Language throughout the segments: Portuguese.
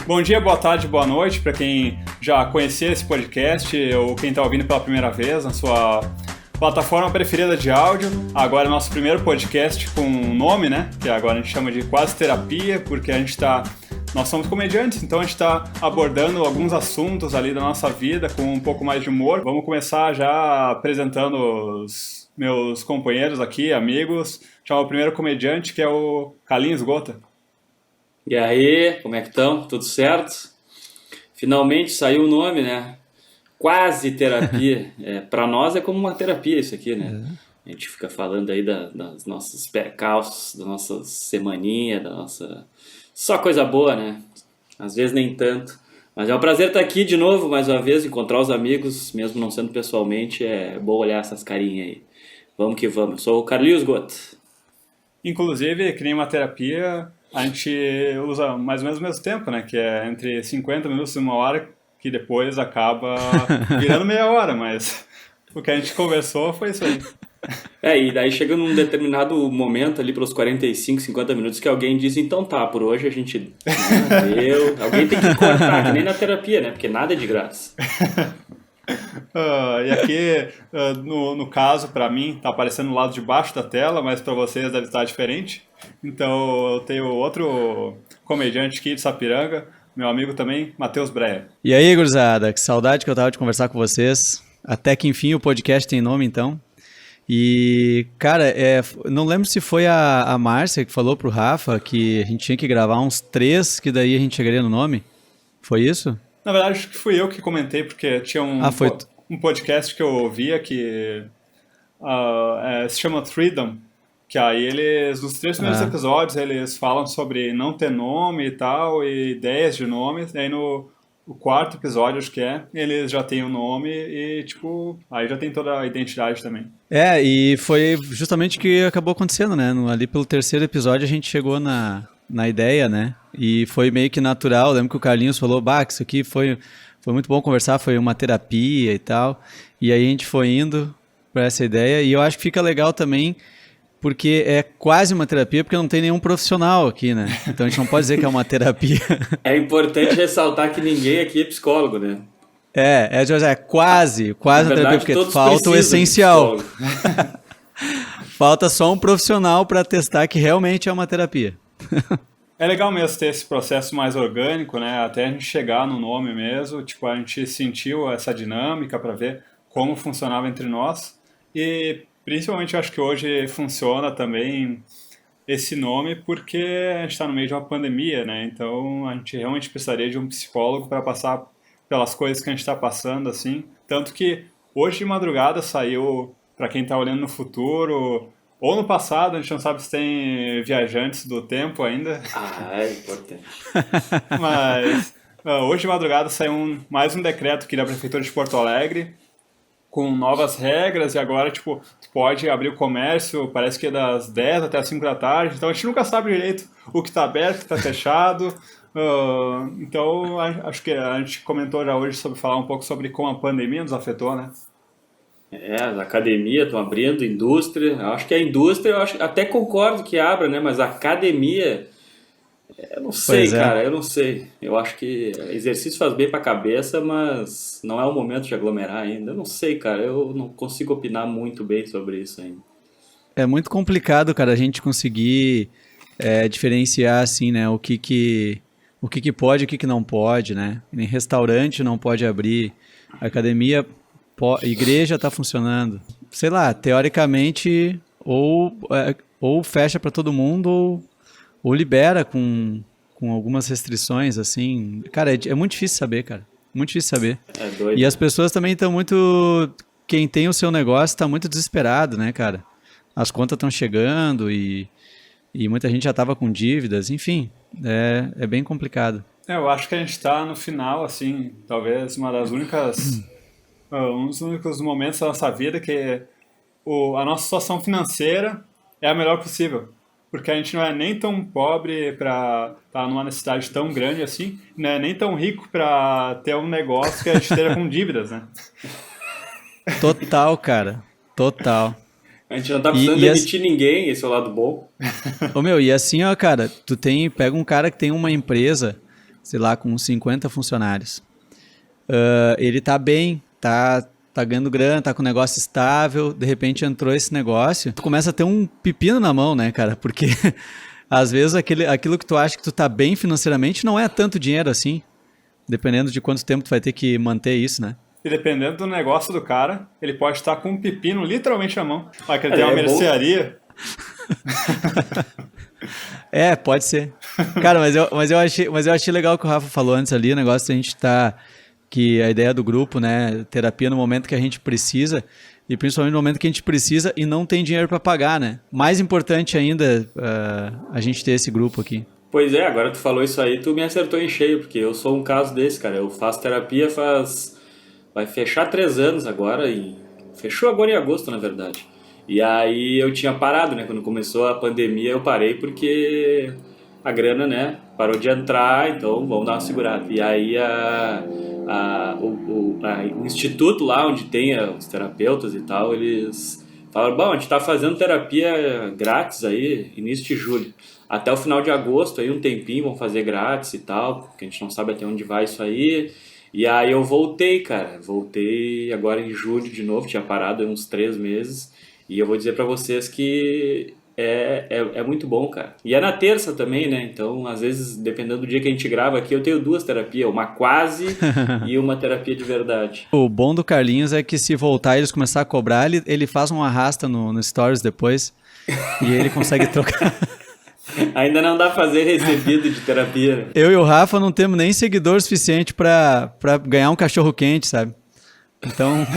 Bom dia, boa tarde, boa noite para quem já conhecia esse podcast ou quem está ouvindo pela primeira vez na sua plataforma preferida de áudio. Agora é nosso primeiro podcast com um nome, né? Que agora a gente chama de Quase Terapia, porque nós somos comediantes, então a gente está abordando alguns assuntos ali da nossa vida com um pouco mais de humor. Vamos começar já apresentando os meus companheiros aqui, amigos. Chama o primeiro comediante, que é o Carlinhos Gota. E aí, como é que estão? Tudo certo? Finalmente saiu o nome, né? Quase Terapia. Para nós é como uma terapia isso aqui, né? A gente fica falando aí das nossos percalços, da nossa semaninha, da nossa... Só coisa boa, né? Às vezes nem tanto. Mas é um prazer estar aqui de novo, mais uma vez, encontrar os amigos, mesmo não sendo pessoalmente, é bom olhar essas carinhas aí. Vamos que vamos. Eu sou o Carlinhos Gota. Inclusive, que nem uma terapia, a gente usa mais ou menos o mesmo tempo, né? Que é entre 50 minutos e uma hora, que depois acaba virando meia hora, mas o que a gente conversou foi isso aí. E daí chega num determinado momento ali pelos 45, 50 minutos que alguém diz, então tá, por hoje a gente deu. Alguém tem que cortar, que nem na terapia, né? Porque nada é de graça. E aqui, no caso, para mim, tá aparecendo no lado de baixo da tela, mas para vocês deve estar diferente. Então eu tenho outro comediante aqui de Sapiranga, meu amigo também, Matheus Breyer. E aí, gurizada, que saudade que eu tava de conversar com vocês. Até que enfim o podcast tem nome, então. E, cara, não lembro se foi a Márcia que falou pro Rafa que a gente tinha que gravar uns 3, que daí a gente chegaria no nome. Foi isso? Na verdade, acho que fui eu que comentei, porque tinha um podcast que eu ouvia que se chama Freedom, que aí eles, nos 3 primeiros episódios, eles falam sobre não ter nome e tal, e ideias de nomes, e aí no 4º episódio, acho que eles já têm o nome e, tipo, aí já tem toda a identidade também. E foi justamente o que acabou acontecendo, né? Ali pelo 3º episódio a gente chegou na ideia, né? E foi meio que natural. Eu lembro que o Carlinhos falou, que isso aqui foi muito bom conversar, foi uma terapia e tal. E aí a gente foi indo para essa ideia. E eu acho que fica legal também, porque é quase uma terapia, porque não tem nenhum profissional aqui, né? Então a gente não pode dizer que é uma terapia. É importante ressaltar que ninguém aqui é psicólogo, né? É quase uma terapia, porque falta o essencial. Falta só um profissional para testar que realmente é uma terapia. É legal mesmo ter esse processo mais orgânico, né? Até a gente chegar no nome mesmo, tipo, a gente sentiu essa dinâmica para ver como funcionava entre nós. E principalmente eu acho que hoje funciona também esse nome porque a gente está no meio de uma pandemia, né? Então a gente realmente precisaria de um psicólogo para passar pelas coisas que a gente está passando, assim. Tanto que hoje de madrugada saiu, para quem está olhando no futuro... Ou no passado, a gente não sabe se tem viajantes do tempo ainda. É importante. Mas hoje de madrugada saiu mais um decreto aqui da Prefeitura de Porto Alegre com novas regras e agora, tipo, tu pode abrir o comércio, parece que é das 10 até as 5 da tarde, então a gente nunca sabe direito o que está aberto, o que está fechado. Então, acho que a gente comentou já hoje sobre falar um pouco sobre como a pandemia nos afetou, né? As academias estão abrindo, indústria. Acho que a indústria, até concordo que abra, né? Mas a academia, eu não sei, cara, eu não sei. Eu acho que exercício faz bem pra cabeça, mas não é o momento de aglomerar ainda. Eu não sei, cara, eu não consigo opinar muito bem sobre isso ainda. É muito complicado, cara, a gente conseguir diferenciar, assim, né? O que pode e o que não pode, né? Em restaurante não pode abrir, academia... igreja está funcionando, sei lá, teoricamente ou fecha para todo mundo ou libera com algumas restrições, assim, cara, é muito difícil saber, cara, muito difícil saber. É doido. E as pessoas também estão muito, quem tem o seu negócio está muito desesperado, né, cara, as contas estão chegando e muita gente já estava com dívidas, enfim, é bem complicado. Eu acho que a gente está no final, assim, talvez um dos únicos momentos da nossa vida que a nossa situação financeira é a melhor possível. Porque a gente não é nem tão pobre para estar numa necessidade tão grande assim, não é nem tão rico para ter um negócio que a gente esteja com dívidas, né? Total, cara. Total. A gente não tá precisando demitir ninguém, esse é o lado bom. E assim, ó, cara, pega um cara que tem uma empresa sei lá, com uns 50 funcionários. Ele tá bem, tá ganhando grana, tá com um negócio estável, de repente entrou esse negócio, tu começa a ter um pepino na mão, né, cara? Porque às vezes aquilo que tu acha que tu tá bem financeiramente não é tanto dinheiro assim, dependendo de quanto tempo tu vai ter que manter isso, né? E dependendo do negócio do cara, ele pode estar com um pepino literalmente na mão. Vai que ele tem uma bom. mercearia. Pode ser. Cara, mas eu achei legal o que o Rafa falou antes ali, o negócio da gente que a ideia do grupo, né, terapia no momento que a gente precisa, e principalmente no momento que a gente precisa e não tem dinheiro para pagar, né? Mais importante ainda, a gente ter esse grupo aqui. Pois é, agora tu falou isso aí, tu me acertou em cheio, porque eu sou um caso desse, cara. Eu faço terapia vai fechar 3 anos agora, fechou agora em agosto, na verdade. E aí eu tinha parado, né? Quando começou a pandemia eu parei porque a grana, né, parou de entrar, então vamos dar uma segurada. E aí o instituto lá onde tem os terapeutas e tal, eles falaram, bom, a gente tá fazendo terapia grátis aí, início de julho. Até o final de agosto, aí um tempinho, vão fazer grátis e tal, porque a gente não sabe até onde vai isso aí. E aí eu voltei, cara, voltei agora em julho de novo, tinha parado aí uns 3 meses. E eu vou dizer pra vocês que é muito bom, cara. E é na terça também, né? Então, às vezes, dependendo do dia que a gente grava aqui, eu tenho 2 terapias, uma quase e uma terapia de verdade. O bom do Carlinhos é que se voltar e eles começar a cobrar, ele faz um arrasta no Stories depois e ele consegue trocar. Ainda não dá pra fazer recebido de terapia, né? Eu e o Rafa não temos nem seguidor suficiente pra ganhar um cachorro quente, sabe? Então,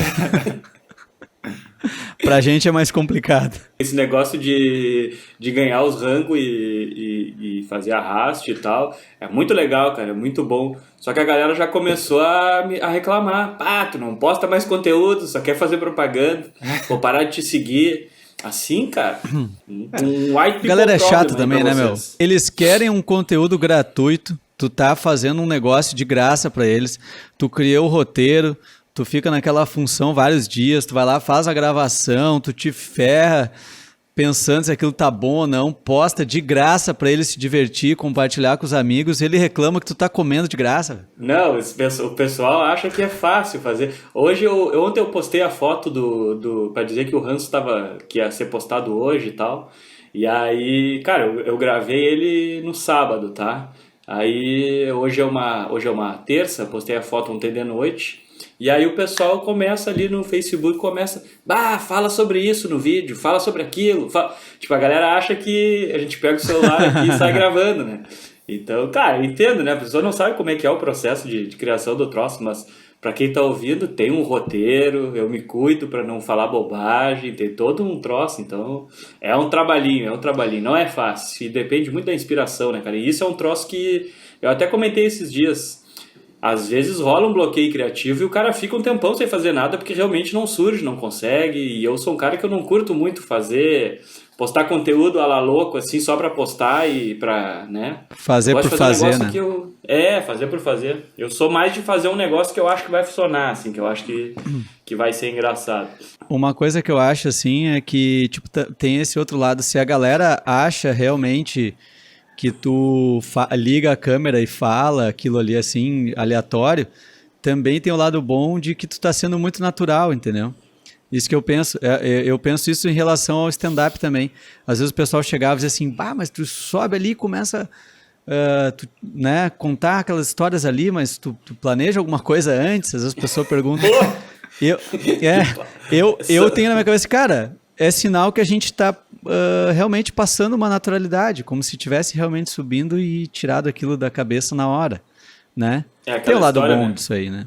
pra gente é mais complicado. Esse negócio de ganhar os rangos e fazer arraste e tal, é muito legal, cara, é muito bom. Só que a galera já começou a reclamar. Ah, tu não posta mais conteúdo, só quer fazer propaganda, vou parar de te seguir. Assim, cara, um white people Galera é chato problem também, pra né, meu? vocês. Eles querem um conteúdo gratuito, tu tá fazendo um negócio de graça pra eles, tu criou o roteiro, tu fica naquela função vários dias, tu vai lá, faz a gravação, tu te ferra pensando se aquilo tá bom ou não, posta de graça pra ele se divertir, compartilhar com os amigos, e ele reclama que tu tá comendo de graça. Não, o pessoal acha que é fácil fazer. Ontem eu postei a foto pra dizer que o Ranço que ia ser postado hoje e tal. E aí, cara, eu gravei ele no sábado, tá? Aí hoje é uma terça, postei a foto ontem de noite. E aí o pessoal começa ali no Facebook, fala sobre isso no vídeo, fala sobre aquilo. Tipo, a galera acha que a gente pega o celular aqui e sai gravando, né? Então, cara, eu entendo, né? A pessoa não sabe como é que é o processo de criação do troço, mas pra quem tá ouvindo, tem um roteiro, eu me cuido pra não falar bobagem, tem todo um troço, então é um trabalhinho, não é fácil, e depende muito da inspiração, né, cara? E isso é um troço que eu até comentei esses dias. Às vezes rola um bloqueio criativo e o cara fica um tempão sem fazer nada porque realmente não surge, não consegue. E eu sou um cara que eu não curto muito postar conteúdo a la louco, assim, só pra postar e pra, né? Fazer por fazer, né? Fazer por fazer. Eu sou mais de fazer um negócio que eu acho que vai funcionar, assim, que eu acho que vai ser engraçado. Uma coisa que eu acho, assim, é que, tipo, tem esse outro lado. Se a galera acha realmente que tu liga a câmera e fala aquilo ali, assim, aleatório, também tem o lado bom de que tu tá sendo muito natural, entendeu? Isso que eu penso. Eu penso isso em relação ao stand-up também. Às vezes o pessoal chegava e dizia assim, mas tu sobe ali e começa né, contar aquelas histórias ali, mas tu planeja alguma coisa antes? Às vezes a pessoa pergunta... Eu tenho na minha cabeça, cara, é sinal que a gente está realmente passando uma naturalidade, como se estivesse realmente subindo e tirado aquilo da cabeça na hora, né? Tem o lado história, bom né? disso aí, né?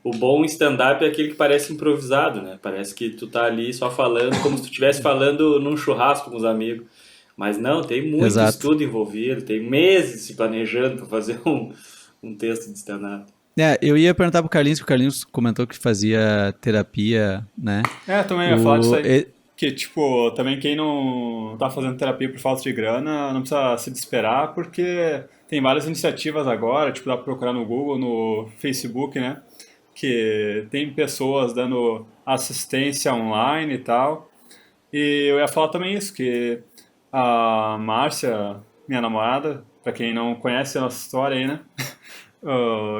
O bom stand-up é aquele que parece improvisado, né? Parece que tu tá ali só falando, como se tu estivesse falando num churrasco com os amigos. Mas não, tem muito estudo envolvido, tem meses se planejando para fazer um texto de stand-up. Eu ia perguntar pro Carlinhos, que o Carlinhos comentou que fazia terapia, né? Também ia falar disso aí. Que, tipo, também quem não tá fazendo terapia por falta de grana não precisa se desesperar, porque tem várias iniciativas agora, tipo, dá pra procurar no Google, no Facebook, né? Que tem pessoas dando assistência online e tal. E eu ia falar também isso, que a Márcia, minha namorada, pra quem não conhece a nossa história aí, né?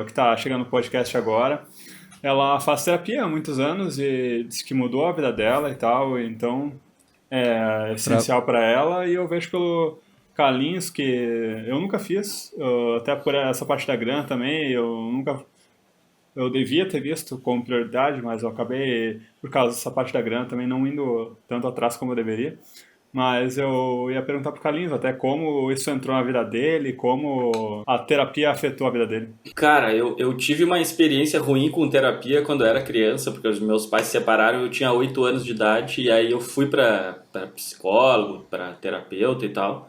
que está chegando no podcast agora, ela faz terapia há muitos anos e diz que mudou a vida dela e tal, então é essencial para ela. E eu vejo pelo Carlinhos que eu nunca fiz, até por essa parte da grana também, eu devia ter visto como prioridade, mas eu acabei, por causa dessa parte da grana, também não indo tanto atrás como eu deveria. Mas eu ia perguntar pro Carlinhos até como isso entrou na vida dele, como a terapia afetou a vida dele. Cara, eu tive uma experiência ruim com terapia quando eu era criança, porque os meus pais se separaram, eu tinha 8 anos de idade, e aí eu fui pra psicólogo, pra terapeuta e tal.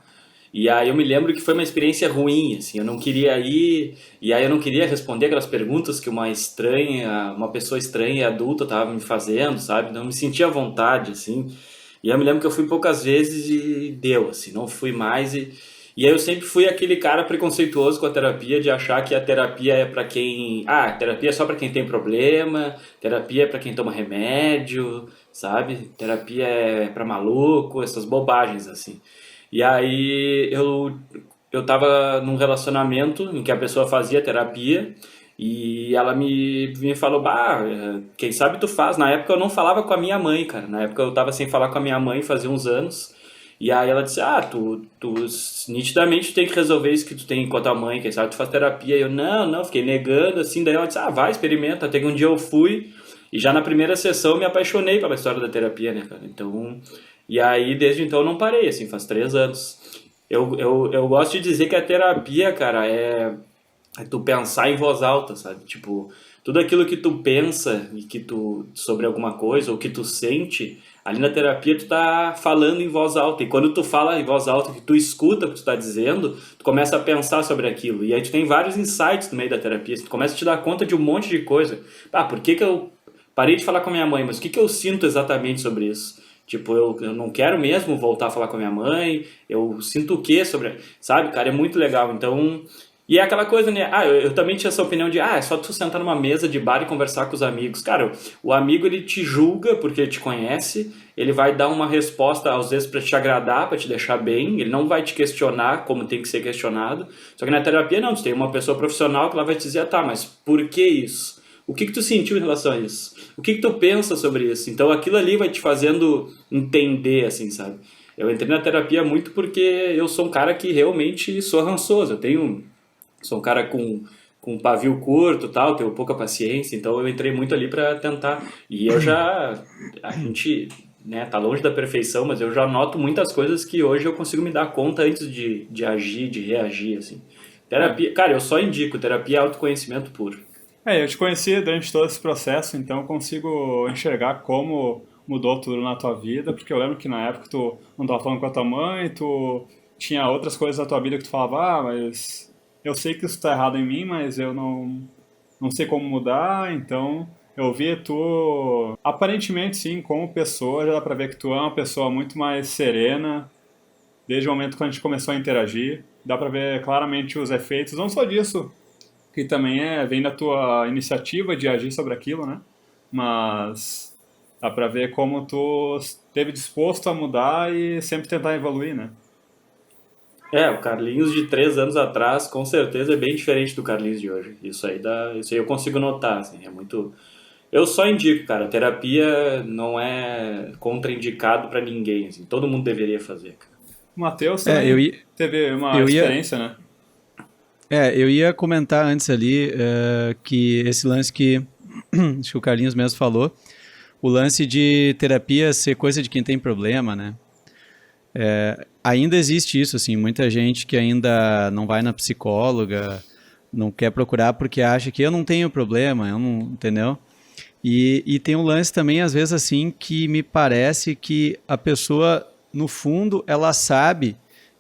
E aí eu me lembro que foi uma experiência ruim, assim, eu não queria ir, e aí eu não queria responder aquelas perguntas que uma pessoa estranha e adulta tava me fazendo, sabe? Não me sentia à vontade, assim. E eu me lembro que eu fui poucas vezes e deu, assim, não fui mais. E aí eu sempre fui aquele cara preconceituoso com a terapia, de achar que a terapia é pra quem... Ah, terapia é só pra quem tem problema, terapia é pra quem toma remédio, sabe? Terapia é pra maluco, essas bobagens, assim. E aí eu tava num relacionamento em que a pessoa fazia terapia e ela me falou, bah, quem sabe tu faz. Na época eu não falava com a minha mãe, cara. Na época eu tava sem falar com a minha mãe fazia uns anos. E aí ela disse, tu nitidamente tu tem que resolver isso que tu tem com a tua mãe, quem sabe tu faz terapia. E eu, não, fiquei negando, assim. Daí ela disse, vai, experimenta. Até que um dia eu fui e já na primeira sessão eu me apaixonei pela história da terapia, né, cara? Então... E aí, desde então, eu não parei, assim, faz 3 anos. Eu gosto de dizer que a terapia, cara, é tu pensar em voz alta, sabe? Tipo, tudo aquilo que tu pensa e que sobre alguma coisa ou que tu sente, ali na terapia tu tá falando em voz alta. E quando tu fala em voz alta, que tu escuta o que tu tá dizendo, tu começa a pensar sobre aquilo. E aí tu tem vários insights no meio da terapia. Tu começa a te dar conta de um monte de coisa. Por que eu parei de falar com a minha mãe? Mas o que eu sinto exatamente sobre isso? Tipo, eu não quero mesmo voltar a falar com a minha mãe, eu sinto o quê sobre... Sabe, cara, é muito legal. Então... E é aquela coisa, né? Eu também tinha essa opinião de, é só tu sentar numa mesa de bar e conversar com os amigos. Cara, o amigo, ele te julga porque ele te conhece, ele vai dar uma resposta, às vezes, pra te agradar, pra te deixar bem, ele não vai te questionar como tem que ser questionado. Só que na terapia, não, tu tem uma pessoa profissional que ela vai te dizer, mas por que isso? O que tu sentiu em relação a isso? O que tu pensa sobre isso? Então aquilo ali vai te fazendo entender, assim, sabe? Eu entrei na terapia muito porque eu sou um cara que realmente sou rançoso. Sou um cara com pavio curto, tal, tenho pouca paciência, então eu entrei muito ali para tentar. E a gente, né, tá longe da perfeição, mas eu já noto muitas coisas que hoje eu consigo me dar conta antes de agir, de reagir, assim. Terapia, cara, eu só indico, terapia é autoconhecimento puro. Eu te conheci durante todo esse processo, então eu consigo enxergar como mudou tudo na tua vida, porque eu lembro que na época tu não estava falando com a tua mãe, tu tinha outras coisas na tua vida que tu falava, mas eu sei que isso está errado em mim, mas eu não sei como mudar, então eu vi tu, aparentemente sim, como pessoa, já dá pra ver que tu é uma pessoa muito mais serena, desde o momento que a gente começou a interagir, dá pra ver claramente os efeitos, não só disso, que também vem da tua iniciativa de agir sobre aquilo, né? Mas dá pra ver como tu esteve disposto a mudar e sempre tentar evoluir, né? O Carlinhos de 3 anos atrás, com certeza, é bem diferente do Carlinhos de hoje. Isso aí eu consigo notar, assim, é muito... Eu só indico, cara, terapia não é contraindicado pra ninguém, assim, todo mundo deveria fazer, cara. O Matheus também teve uma experiência, né? Eu ia comentar antes ali que esse lance que acho que o Carlinhos mesmo falou, o lance de terapia ser coisa de quem tem problema, né? Ainda existe isso, assim, muita gente que ainda não vai na psicóloga, não quer procurar porque acha que eu não tenho problema, eu não, entendeu? E tem um lance também, às vezes, assim, que me parece que a pessoa, no fundo, ela sabe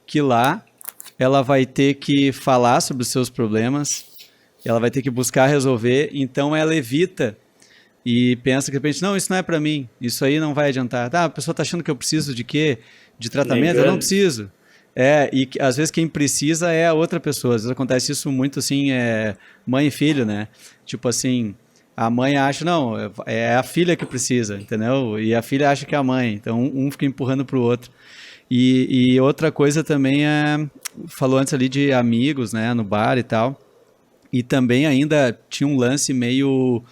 que lá ela vai ter que falar sobre os seus problemas, ela vai ter que buscar resolver, então ela evita e pensa que, de repente, não, isso não é pra mim, isso aí não vai adiantar. A pessoa tá achando que eu preciso de quê? De tratamento? Eu não preciso. E às vezes quem precisa é a outra pessoa. Às vezes acontece isso muito assim, mãe e filho, né? Tipo assim, a mãe acha, não, é a filha que precisa, entendeu? E a filha acha que é a mãe, então um fica empurrando pro outro. E outra coisa também falou antes ali de amigos, né, no bar e tal. E também ainda tinha um lance meio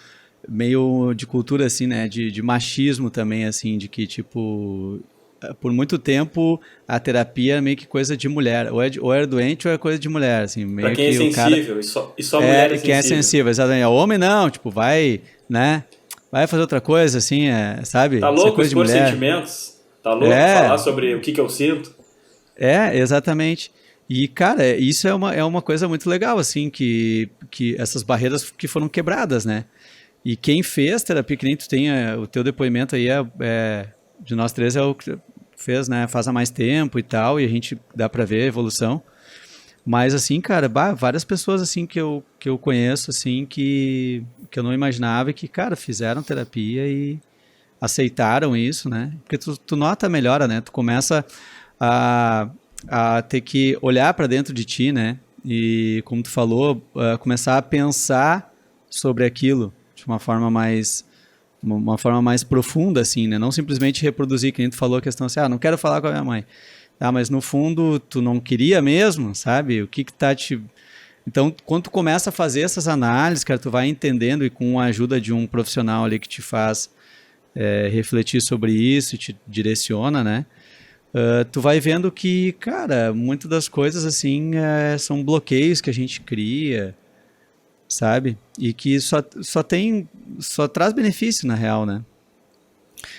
de cultura, assim, né? De machismo também, assim, de que, tipo, por muito tempo a terapia é meio que coisa de mulher. Ou era doente ou é coisa de mulher, assim, Pra meio quem é que o cara sensível, e só mulher é quem é sensível. sensível, exatamente. O homem não, tipo, vai, né? Vai fazer outra coisa, assim, sabe? Tá Isso é louco coisa de expor mulher. sentimentos? Tá louco falar É, sobre o que eu sinto? exatamente. E, cara, isso é uma coisa muito legal, assim, que essas barreiras que foram quebradas, né? E quem fez terapia, que nem tu tem, o teu depoimento aí de nós três é o que fez, né? Faz há mais tempo e tal, e a gente dá pra ver a evolução. Mas assim, cara, várias pessoas assim que eu conheço, assim, que eu não imaginava e que, cara, fizeram terapia e aceitaram isso, né? Porque tu nota a melhora, né? Tu começa a, a ter que olhar para dentro de ti, né? E, como tu falou, começar a pensar sobre aquilo de uma forma mais profunda, assim, né? Não simplesmente reproduzir, que nem tu falou a questão assim, não quero falar com a minha mãe. Ah, mas no fundo tu não queria mesmo, sabe? O que que tá te... Então, quando tu começa a fazer essas análises, cara, tu vai entendendo e com a ajuda de um profissional ali que te faz refletir sobre isso e te direciona, né? Tu vai vendo que, cara, muitas das coisas, assim, são bloqueios que a gente cria, sabe? E que só traz benefício, na real, né?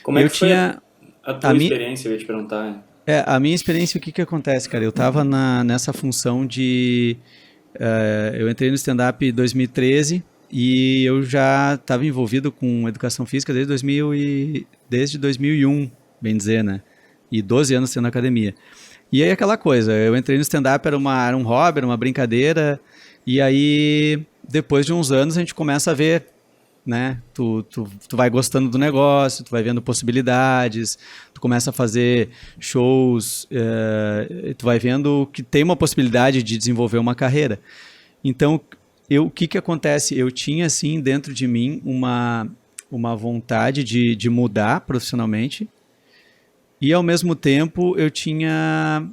Como é Eu que foi tinha... a A, tua mi, experiência, eu ia te perguntar. a minha experiência, o que que acontece, cara? Eu tava nessa função de... eu entrei no stand-up em 2013 e eu já estava envolvido com educação física desde 2001, bem dizer, né? E 12 anos sendo na academia. E aí aquela coisa, eu entrei no stand-up, era um hobby, era uma brincadeira, e aí depois de uns anos a gente começa a ver, né? Tu vai gostando do negócio, tu vai vendo possibilidades, tu começa a fazer shows, tu vai vendo que tem uma possibilidade de desenvolver uma carreira. Então, o que que acontece? Eu tinha, assim, dentro de mim uma vontade de mudar profissionalmente e, ao mesmo tempo, eu tinha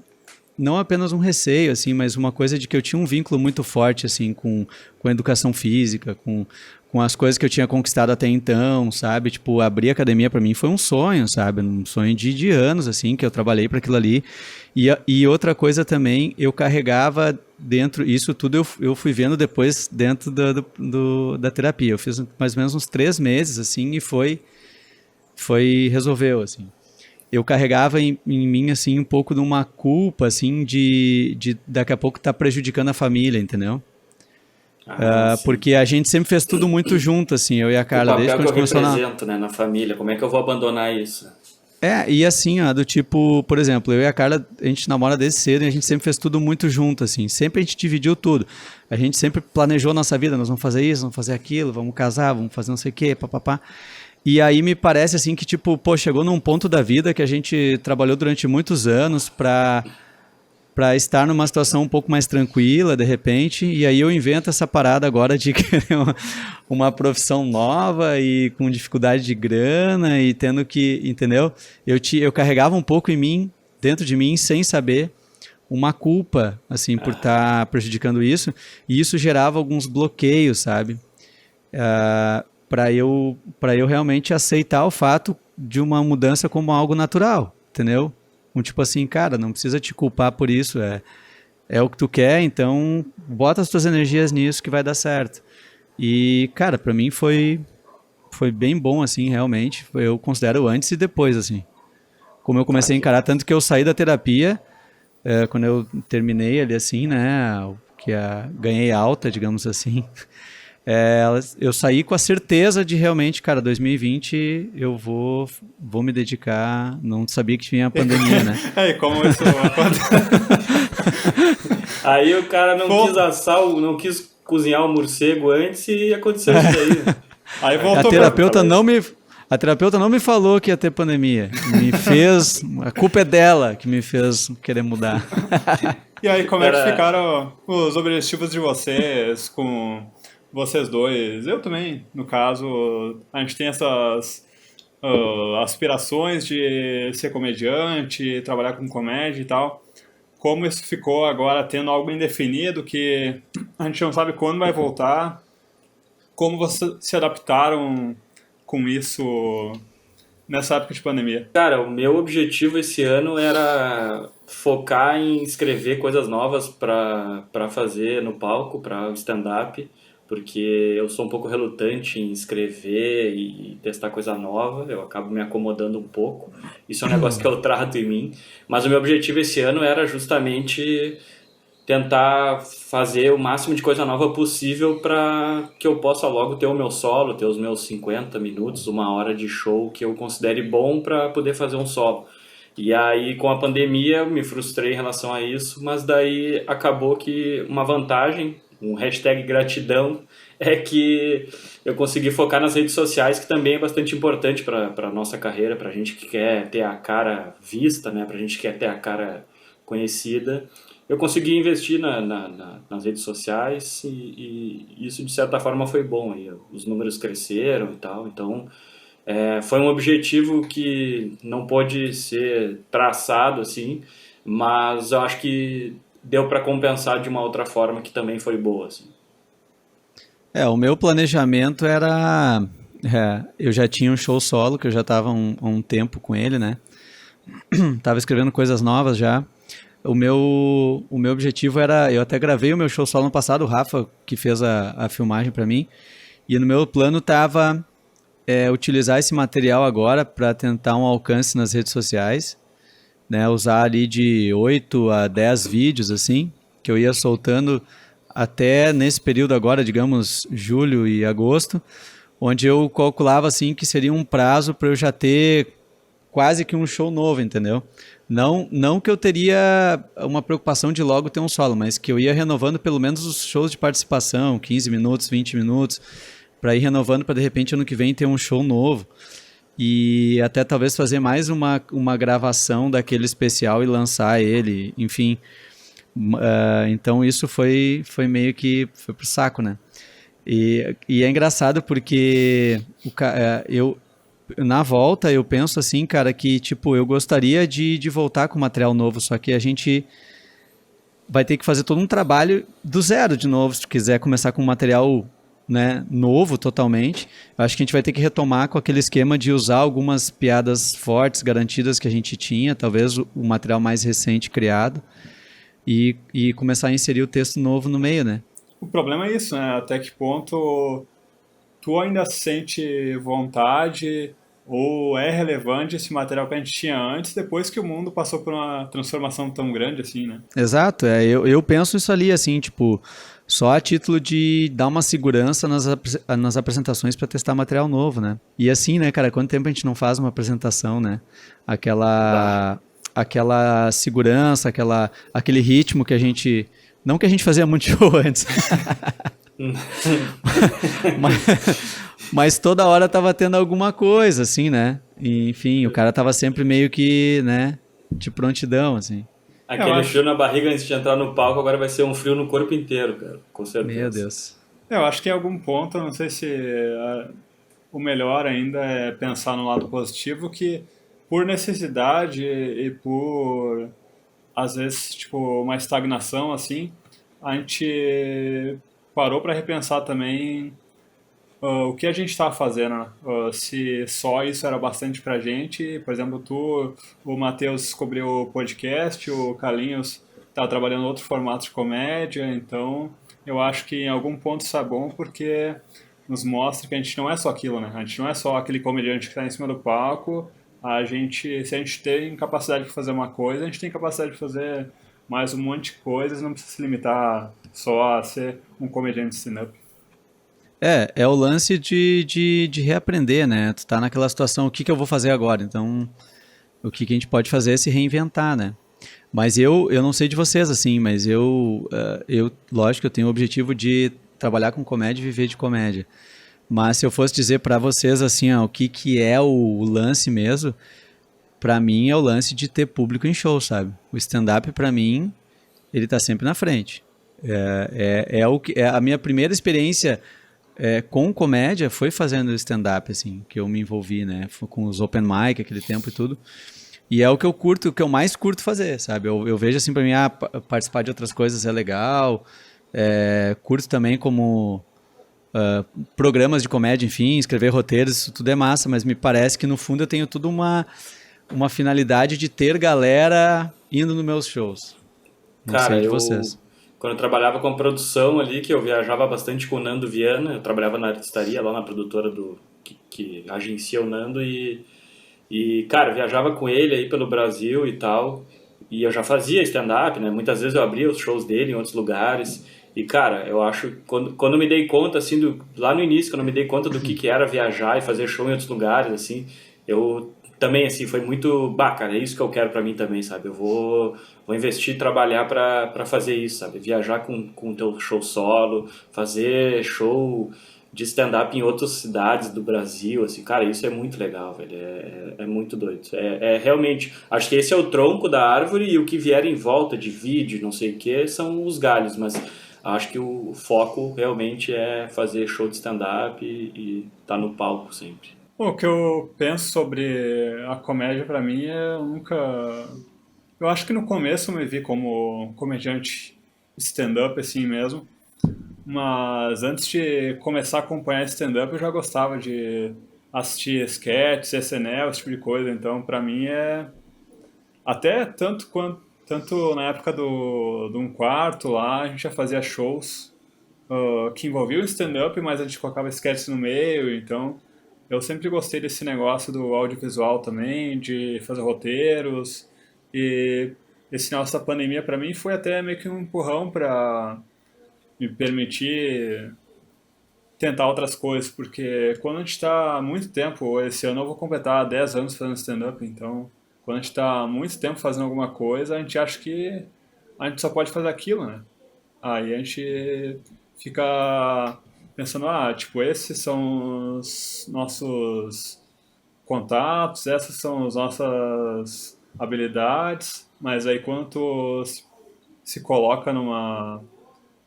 não apenas um receio, assim, mas uma coisa de que eu tinha um vínculo muito forte, assim, com a educação física, com as coisas que eu tinha conquistado até então, sabe? Tipo, abrir a academia para mim foi um sonho, sabe? Um sonho de anos, assim, que eu trabalhei para aquilo ali. E outra coisa também, eu carregava dentro, isso tudo eu fui vendo depois dentro da terapia. Eu fiz mais ou menos uns 3 meses, assim, e resolveu, assim. Eu carregava em mim, assim, um pouco de uma culpa, assim, de daqui a pouco estar prejudicando a família, entendeu? Ah, sim. Porque a gente sempre fez tudo muito junto, assim, eu e a O Carla, desde papel quando que a eu gente começou na... represento, né, na família, como é que eu vou abandonar isso? E assim, ó, do tipo, por exemplo, eu e a Carla, a gente namora desde cedo e a gente sempre fez tudo muito junto, assim, sempre a gente dividiu tudo. A gente sempre planejou nossa vida, nós vamos fazer isso, vamos fazer aquilo, vamos casar, vamos fazer não sei o quê, papapá. E aí me parece, assim, que, tipo, pô, chegou num ponto da vida que a gente trabalhou durante muitos anos para estar numa situação um pouco mais tranquila, de repente, e aí eu invento essa parada agora de querer uma profissão nova e com dificuldade de grana e tendo que, entendeu? Eu carregava um pouco em mim, dentro de mim, sem saber, uma culpa, assim, por estar prejudicando isso, e isso gerava alguns bloqueios, sabe? Para eu realmente aceitar o fato de uma mudança como algo natural, entendeu? Tipo assim, cara, não precisa te culpar por isso, é o que tu quer, então bota as tuas energias nisso que vai dar certo. E, cara, pra mim foi bem bom, assim, realmente. Eu considero antes e depois, assim. Como eu Ah, comecei a encarar, tanto que eu saí da terapia, quando eu terminei ali, assim, né, ganhei alta, digamos assim. Eu saí com a certeza de realmente, cara, 2020 eu vou me dedicar. Não sabia que tinha a pandemia, né? Aí, como isso acontece? Aí o cara não quis Vol- assar, não quis cozinhar o morcego antes e aconteceu isso daí. Aí A voltou pra. terapeuta não me, a terapeuta não me falou que ia ter pandemia. A culpa é dela que me fez querer mudar. E aí, como é que Era, ficaram os objetivos de vocês com vocês dois? Eu também, no caso, a gente tem essas aspirações de ser comediante, trabalhar com comédia e tal. como isso ficou agora tendo algo indefinido, que a gente não sabe quando vai voltar. Como vocês se adaptaram com isso nessa época de pandemia? Cara, o meu objetivo esse ano era focar em escrever coisas novas para fazer no palco, para o stand-up, porque eu sou um pouco relutante em escrever e testar coisa nova, eu acabo me acomodando um pouco. Isso é um negócio que eu trato em mim. Mas o meu objetivo esse ano era justamente tentar fazer o máximo de coisa nova possível para que eu possa logo ter o meu solo, ter os meus 50 minutos, uma hora de show que eu considere bom para poder fazer um solo. E aí, com a pandemia, eu me frustrei em relação a isso, mas daí acabou que uma vantagem, um hashtag gratidão, é que eu consegui focar nas redes sociais, que também é bastante importante para a nossa carreira, para a gente que quer ter a cara vista, né? Para a gente que quer ter a cara conhecida. Eu consegui investir nas redes sociais e isso, de certa forma, foi bom. Aí, os números cresceram e tal. Então, foi um objetivo que não pôde ser traçado assim, mas eu acho que deu para compensar de uma outra forma que também foi boa. Assim. O meu planejamento era... eu já tinha um show solo, que eu já estava há um tempo com ele, né? Tava escrevendo coisas novas já. O meu objetivo era... Eu até gravei o meu show solo no passado, o Rafa, que fez a filmagem para mim. E no meu plano estava utilizar esse material agora para tentar um alcance nas redes sociais. Né, usar ali de 8 a 10 vídeos, assim, que eu ia soltando até nesse período agora, digamos, julho e agosto, onde eu calculava, assim, que seria um prazo para eu já ter quase que um show novo, entendeu? Não que eu teria uma preocupação de logo ter um solo, mas que eu ia renovando pelo menos os shows de participação, 15 minutos, 20 minutos, para ir renovando para, de repente, ano que vem ter um show novo. E até talvez fazer mais uma gravação daquele especial e lançar ele, enfim. Então isso foi meio que foi pro saco, né? E é engraçado porque na volta eu penso assim, cara, que tipo, eu gostaria de voltar com material novo, só que a gente vai ter que fazer todo um trabalho do zero de novo, se tu quiser começar com um material, né, novo totalmente. Eu acho que a gente vai ter que retomar com aquele esquema de usar algumas piadas fortes, garantidas que a gente tinha, talvez o material mais recente criado, e começar a inserir o texto novo no meio, né? O problema é isso, né? Até que ponto tu ainda sente vontade ou é relevante esse material que a gente tinha antes, depois que o mundo passou por uma transformação tão grande assim, né? Exato, eu penso isso ali, assim, tipo, só a título de dar uma segurança nas apresentações para testar material novo, né? E assim, né, cara, quanto tempo a gente não faz uma apresentação, né? Aquela segurança, aquele ritmo que a gente... Não que a gente fazia muito show antes. mas toda hora tava tendo alguma coisa, assim, né? E, enfim, o tava sempre meio que, né, de prontidão, assim. Aquele frio na barriga antes de entrar no palco, agora vai ser um frio no corpo inteiro, cara, com certeza. Meu Deus. Eu acho que em algum ponto, eu não sei se o melhor ainda é pensar no lado positivo, que por necessidade e por, às vezes, tipo, uma estagnação, assim, a gente parou para repensar também o que a gente estava fazendo, né? Se só isso era bastante pra gente. Por exemplo, o Matheus descobriu o podcast, o Carlinhos está trabalhando em outro formato de comédia, então eu acho que em algum ponto isso é bom porque nos mostra que a gente não é só aquilo, né? A gente não é só aquele comediante que está em cima do palco. Se a gente tem capacidade de fazer uma coisa, a gente tem capacidade de fazer mais um monte de coisas, não precisa se limitar só a ser um comediante de stand-up. É o lance de reaprender, né? Tu tá naquela situação, o que eu vou fazer agora? Então, o que a gente pode fazer é se reinventar, né? Mas eu não sei de vocês, assim, mas lógico, eu tenho o objetivo de trabalhar com comédia e viver de comédia. Mas se eu fosse dizer pra vocês, assim, o que é o lance mesmo, pra mim é o lance de ter público em show, sabe? O stand-up, pra mim, ele tá sempre na frente. A minha primeira experiência... com comédia foi fazendo stand-up, assim, que eu me envolvi, né, com os open mic, aquele tempo e tudo, E é o que eu curto, o que eu mais curto fazer, sabe? Eu vejo assim pra mim, participar de outras coisas é legal. Curto também como programas de comédia, enfim, escrever roteiros, isso tudo é massa, mas me parece que no fundo eu tenho tudo uma finalidade de ter galera indo nos meus shows. Não Cara, sei de vocês. quando eu trabalhava com produção ali, que eu viajava bastante com o Nando Viana, eu trabalhava na artistaria, lá na produtora que agencia o Nando, cara, eu viajava com ele aí pelo Brasil e tal, e eu já fazia stand-up, né? Muitas vezes eu abria os shows dele em outros lugares, e cara, eu acho, quando eu me dei conta, assim, lá no início, quando eu me dei conta do que era viajar e fazer show em outros lugares, assim, eu também, assim, foi muito, cara, é isso que eu quero pra mim também, sabe? Eu vou investir e trabalhar pra fazer isso, sabe? Viajar com o teu show solo, fazer show de stand-up em outras cidades do Brasil, assim, cara, isso é muito legal, velho, é muito doido. Realmente, acho que esse é o tronco da árvore e o que vier em volta de vídeo, não sei o que, são os galhos, mas acho que o foco realmente é fazer show de stand-up e tá no palco sempre. O que eu penso sobre a comédia pra mim eu nunca. Eu acho que no começo eu me vi como comediante stand-up assim mesmo, mas antes de começar a acompanhar stand-up eu já gostava de assistir sketches, SNL, esse tipo de coisa, então pra mim até tanto na época do um quarto lá, a gente já fazia shows que envolviam stand-up, mas a gente colocava sketches no meio, então eu sempre gostei desse negócio do audiovisual também, de fazer roteiros, e esse negócio da pandemia pra mim foi até meio que um empurrão pra me permitir tentar outras coisas, porque quando a gente está há muito tempo, esse ano eu vou completar 10 anos fazendo stand-up, então quando a gente está há muito tempo fazendo alguma coisa, a gente acha que a gente só pode fazer aquilo, né? Aí a gente fica pensando, tipo, esses são os nossos contatos, essas são as nossas habilidades, mas aí quando tu se coloca numa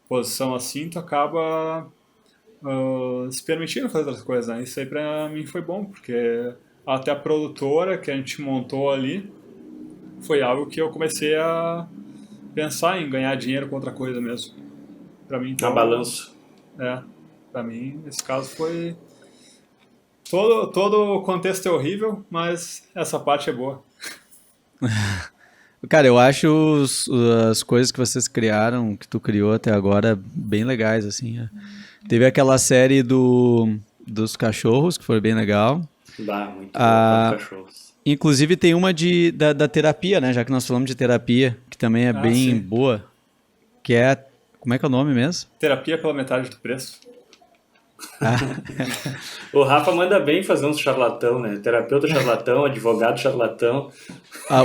posição assim, tu acaba se permitindo fazer outras coisas, né? Isso aí pra mim foi bom, porque até a produtora que a gente montou ali foi algo que eu comecei a pensar em ganhar dinheiro com outra coisa mesmo. Pra mim, Na então, balanço. é, pra mim, esse caso foi... Todo o contexto é horrível, mas essa parte é boa. Cara, eu acho as coisas que vocês criaram, que tu criou até agora, bem legais, assim. Teve aquela série dos cachorros, que foi bem legal. Muito boa, quatro Ah, cachorros. inclusive tem uma da terapia, né? Já que nós falamos de terapia, que também é Ah, bem sim. boa, que é... Como é que é o nome mesmo? Terapia pela metade do preço. O Rafa manda bem fazer uns charlatão, né? Terapeuta charlatão, advogado charlatão,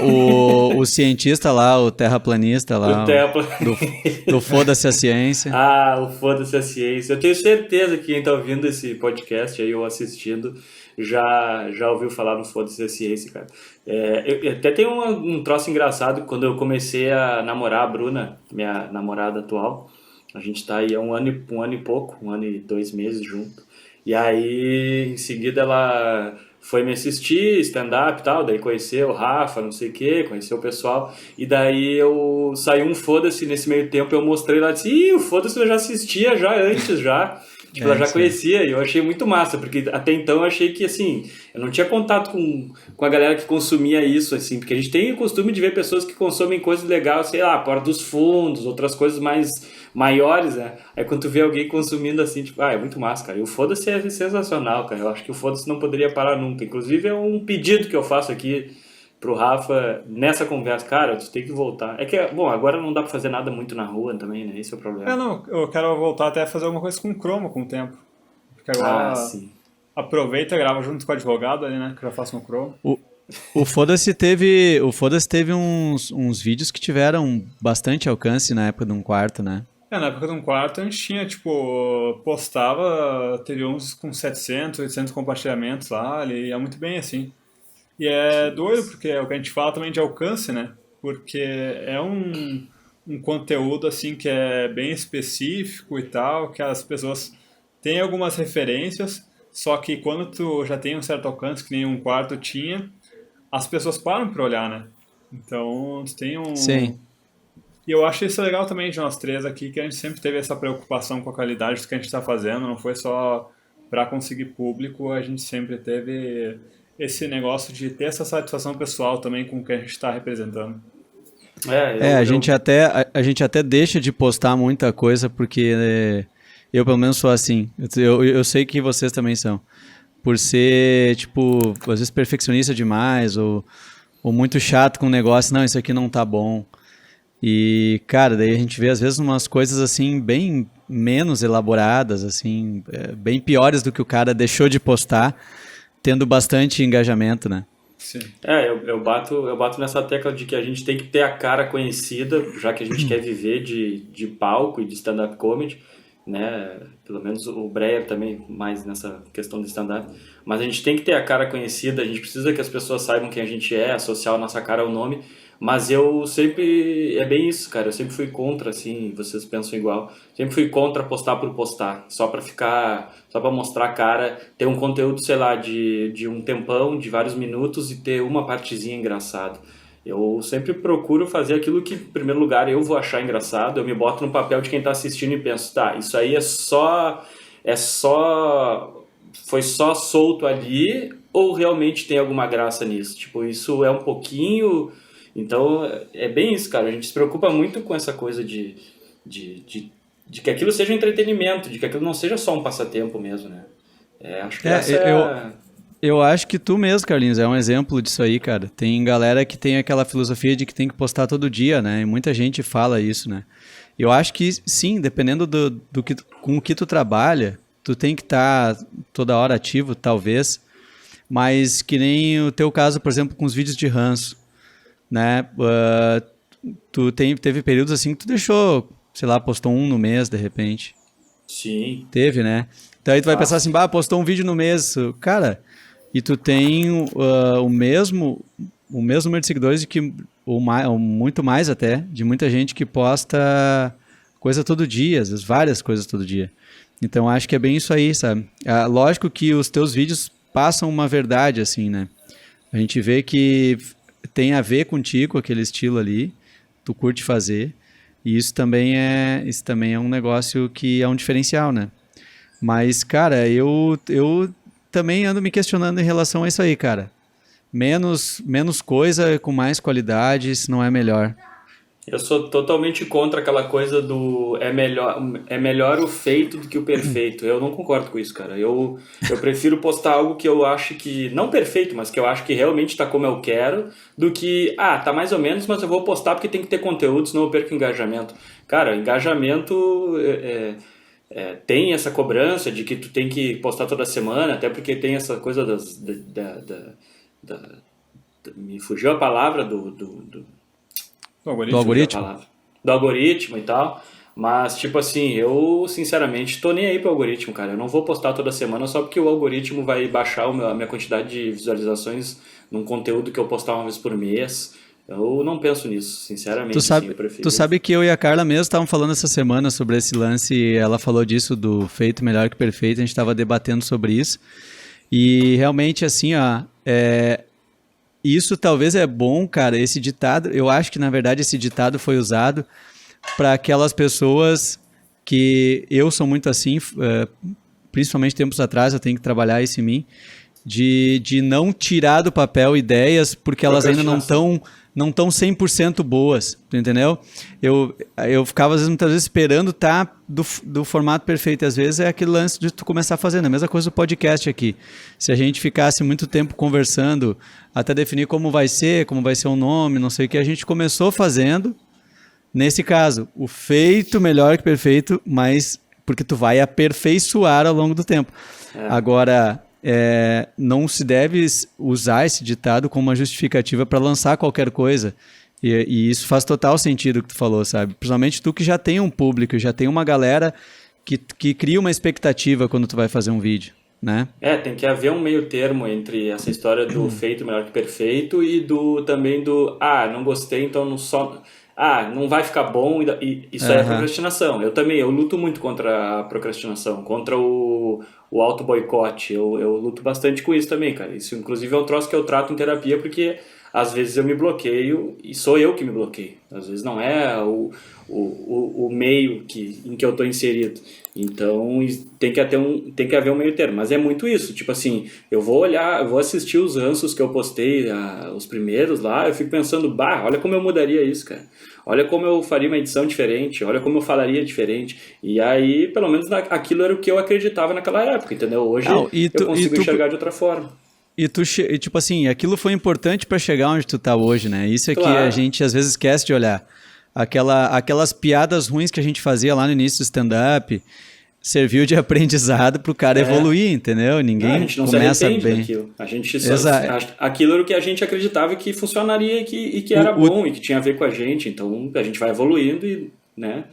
O cientista lá, o terraplanista o lá, templo. do Foda-se a Ciência. O foda-se a ciência. Eu tenho certeza que quem tá ouvindo esse podcast aí ou assistindo já ouviu falar no Foda-se a Ciência, cara. Eu até tenho um troço engraçado quando eu comecei a namorar a Bruna, minha namorada atual. A gente tá aí há um ano e pouco, 1 ano e 2 meses junto. E aí, em seguida, ela foi me assistir, stand-up e tal, daí conheceu o Rafa, não sei o que, conheceu o pessoal. E daí eu saiu um Foda-se nesse meio tempo, eu mostrei lá, disse, o Foda-se eu já assistia já antes, já. Tipo, ela já conhecia e eu achei muito massa, porque até então eu achei que, assim, eu não tinha contato com a galera que consumia isso, assim, porque a gente tem o costume de ver pessoas que consomem coisas legais, sei lá, Porta dos Fundos, outras coisas mais maiores, né? Aí quando tu vê alguém consumindo assim, tipo, é muito massa, cara. E o Foda-se é sensacional, cara. Eu acho que o Foda-se não poderia parar nunca. Inclusive é um pedido que eu faço aqui pro Rafa nessa conversa. Cara, tu tem que voltar. É que, bom, agora não dá pra fazer nada muito na rua também, né? Esse é o problema. Não, eu quero voltar até a fazer alguma coisa com Chroma com o tempo. Porque agora Sim. aproveita e grava junto com o advogado ali, né? Que eu já faço no Chroma. O Foda-se teve uns vídeos que tiveram bastante alcance na época de um quarto, né? Na época de um quarto a gente tinha, tipo, postava, teve uns com 700, 800 compartilhamentos lá, ele ia muito bem assim. E é doido porque é o que a gente fala também de alcance, né? Porque é um conteúdo assim que é bem específico e tal, que as pessoas têm algumas referências, só que quando tu já tem um certo alcance, que nem um quarto tinha, as pessoas param para olhar, né? Então, tem um... Sim. E eu acho isso legal também de nós três aqui, que a gente sempre teve essa preocupação com a qualidade do que a gente está fazendo, não foi só para conseguir público, a gente sempre teve esse negócio de ter essa satisfação pessoal também com o que a gente está representando. A gente até deixa de postar muita coisa porque eu pelo menos sou assim. Eu sei que vocês também são. Por ser, tipo, às vezes perfeccionista demais ou muito chato com o negócio. Não, isso aqui não tá bom. E, cara, daí a gente vê às vezes umas coisas assim bem menos elaboradas, assim, bem piores do que o cara deixou de postar, tendo bastante engajamento, né? Sim. Eu bato nessa tecla de que a gente tem que ter a cara conhecida, já que a gente quer viver de palco e de stand-up comedy, né? Pelo menos o Breyer também mais nessa questão do stand-up. Mas a gente tem que ter a cara conhecida, a gente precisa que as pessoas saibam quem a gente é, associar a nossa cara ao nome. Mas eu sempre... É bem isso, cara. Eu sempre fui contra, assim, vocês pensam igual. Sempre fui contra postar por postar. Só pra ficar... Só pra mostrar a cara. Ter um conteúdo, sei lá, de um tempão, de vários minutos e ter uma partezinha engraçada. Eu sempre procuro fazer aquilo que, em primeiro lugar, eu vou achar engraçado. Eu me boto no papel de quem tá assistindo e penso, tá, isso aí é só... Foi só solto ali ou realmente tem alguma graça nisso? Tipo, isso é um pouquinho... Então, é bem isso, cara. A gente se preocupa muito com essa coisa de que aquilo seja um entretenimento, de que aquilo não seja só um passatempo mesmo, né? Acho que Eu acho que tu mesmo, Carlinhos, é um exemplo disso aí, cara. Tem galera que tem aquela filosofia de que tem que postar todo dia, né? E muita gente fala isso, né? Eu acho que, sim, dependendo com o que tu trabalha, tu tem que estar toda hora ativo, talvez. Mas que nem o teu caso, por exemplo, com os vídeos de ranço. Né? Teve períodos assim que tu deixou, sei lá, postou um no mês de repente. Sim. Teve, né? Então aí tu vai pensar assim, postou um vídeo no mês, cara, e tu tem o mesmo número de seguidores ou muito mais até, de muita gente que posta coisa todo dia, às vezes várias coisas todo dia. Então acho que é bem isso aí, sabe? Lógico que os teus vídeos passam uma verdade, assim, né? A gente vê que tem a ver contigo, aquele estilo ali, tu curte fazer, e isso também é um negócio que é um diferencial, né? Mas, cara, eu também ando me questionando em relação a isso aí, cara. Menos coisa com mais qualidade, se não é melhor. Eu sou totalmente contra aquela coisa do é melhor o feito do que o perfeito. Eu não concordo com isso, cara. Eu prefiro postar algo que eu acho que, não perfeito, mas que eu acho que realmente tá como eu quero, do que, tá mais ou menos, mas eu vou postar porque tem que ter conteúdo, senão eu perco engajamento. Cara, engajamento tem essa cobrança de que tu tem que postar toda semana, até porque tem essa coisa me fugiu a palavra Do algoritmo? Do algoritmo e tal. Mas, tipo assim, eu sinceramente tô nem aí pro algoritmo, cara. Eu não vou postar toda semana só porque o algoritmo vai baixar a minha quantidade de visualizações num conteúdo que eu postar uma vez por mês. Eu não penso nisso, sinceramente. Eu prefiro. Tu sabe que eu e a Carla mesmo estavam falando essa semana sobre esse lance, e ela falou disso, do feito melhor que perfeito, a gente estava debatendo sobre isso. E realmente, assim, isso talvez é bom, cara, esse ditado, eu acho que na verdade esse ditado foi usado para aquelas pessoas que eu sou muito assim, principalmente tempos atrás, eu tenho que trabalhar isso em mim, de não tirar do papel ideias porque elas ainda não estão 100% boas, tu entendeu? Eu ficava muitas vezes esperando do formato perfeito, e às vezes é aquele lance de tu começar fazendo, a mesma coisa do podcast aqui. Se a gente ficasse muito tempo conversando, até definir como vai ser o nome, não sei o que, a gente começou fazendo, nesse caso, o feito melhor que perfeito, mas porque tu vai aperfeiçoar ao longo do tempo. Agora, não se deve usar esse ditado como uma justificativa para lançar qualquer coisa. E isso faz total sentido o que tu falou, sabe? Principalmente tu que já tem um público, já tem uma galera que cria uma expectativa quando tu vai fazer um vídeo, né? Tem que haver um meio termo entre essa história do feito melhor que perfeito e também não gostei, então não só... não vai ficar bom, e isso é procrastinação. Eu luto muito contra a procrastinação, contra o auto-boicote. Eu luto bastante com isso também, cara. Isso, inclusive, é um troço que eu trato em terapia, porque às vezes eu me bloqueio e sou eu que me bloqueio. Às vezes não é o meio em que eu estou inserido. Então tem que haver um meio termo. Mas é muito isso. Tipo assim, eu vou assistir os ranços que eu postei, os primeiros lá, eu fico pensando, olha como eu mudaria isso, cara. Olha como eu faria uma edição diferente, olha como eu falaria diferente. E aí, pelo menos, aquilo era o que eu acreditava naquela época, entendeu? Hoje eu consigo enxergar de outra forma. E tipo assim, aquilo foi importante para chegar onde tu tá hoje, né? Isso é Claro. Que a gente às vezes esquece de olhar. Aquelas piadas ruins que a gente fazia lá no início do stand-up serviu de aprendizado pro cara evoluir, entendeu? Ninguém a gente não começa se arrepende bem. Daquilo. A gente aquilo era o que a gente acreditava que funcionaria e que era bom e que tinha a ver com a gente. Então a gente vai evoluindo e, né?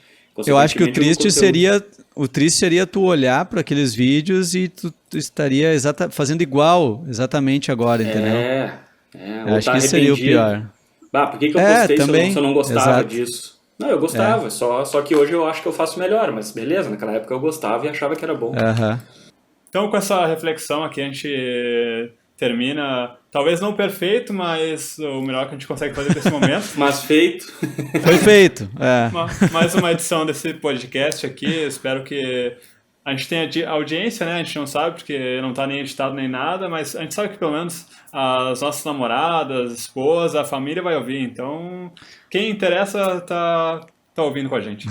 Eu acho que o triste seria tu olhar para aqueles vídeos e tu estaria fazendo igual exatamente agora, entendeu? Eu acho que isso seria o pior. Por que eu postei também, se eu não gostava disso? Não, eu gostava, só que hoje eu acho que eu faço melhor, mas beleza, naquela época eu gostava e achava que era bom. Então, com essa reflexão aqui, a gente termina, talvez não perfeito, mas o melhor que a gente consegue fazer nesse momento. Mas feito. Foi feito. Mais uma edição desse podcast aqui, espero que a gente tenha audiência, né? A gente não sabe, porque não está nem editado nem nada, mas a gente sabe que pelo menos as nossas namoradas, esposa, a família vai ouvir, então quem interessa tá ouvindo com a gente.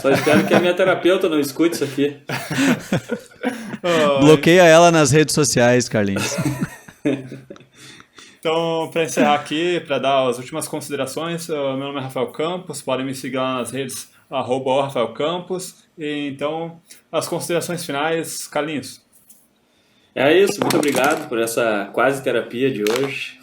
Só espero que a minha terapeuta não escute isso aqui. Bloqueia ela nas redes sociais, Carlinhos. Então, para encerrar aqui, para dar as últimas considerações, meu nome é Rafael Campos, podem me seguir lá nas redes @rafaelcampos. E então, as considerações finais, Carlinhos. É isso, muito obrigado por essa quase terapia de hoje.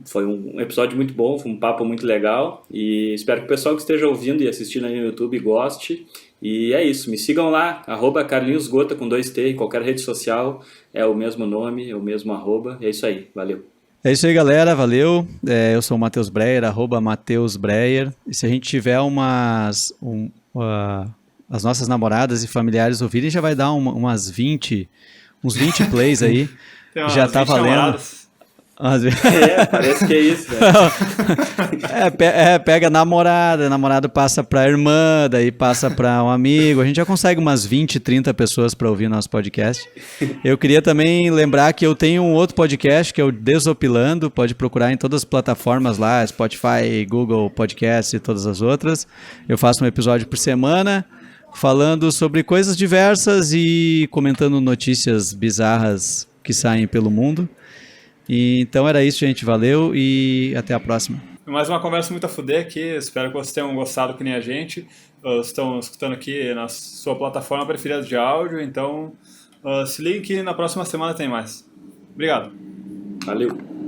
Foi um episódio muito bom, foi um papo muito legal e espero que o pessoal que esteja ouvindo e assistindo aí no YouTube goste. E é isso, me sigam lá, @carlinhosgota com 2T em qualquer rede social, é o mesmo nome, é o mesmo @, é isso aí, valeu. É isso aí, galera, valeu. Eu sou o Matheus Breyer, @Matheus Breyer. E se a gente tiver as nossas namoradas e familiares ouvirem, já vai dar uns 20 plays aí. Já tá valendo. Namoradas. Parece que é isso, velho. Pega a namorado passa pra irmã, daí passa pra um amigo. A gente já consegue umas 20, 30 pessoas para ouvir nosso podcast. Eu queria também lembrar que eu tenho um outro podcast que é o Desopilando. Pode procurar em todas as plataformas lá, Spotify, Google Podcast e todas as outras. Eu faço um episódio por semana falando sobre coisas diversas e comentando notícias bizarras que saem pelo mundo. Então era isso, gente. Valeu e até a próxima. Mais uma conversa muito a fuder aqui. Espero que vocês tenham gostado que nem a gente. Estão escutando aqui na sua plataforma preferida de áudio. Então se ligue que na próxima semana tem mais. Obrigado. Valeu.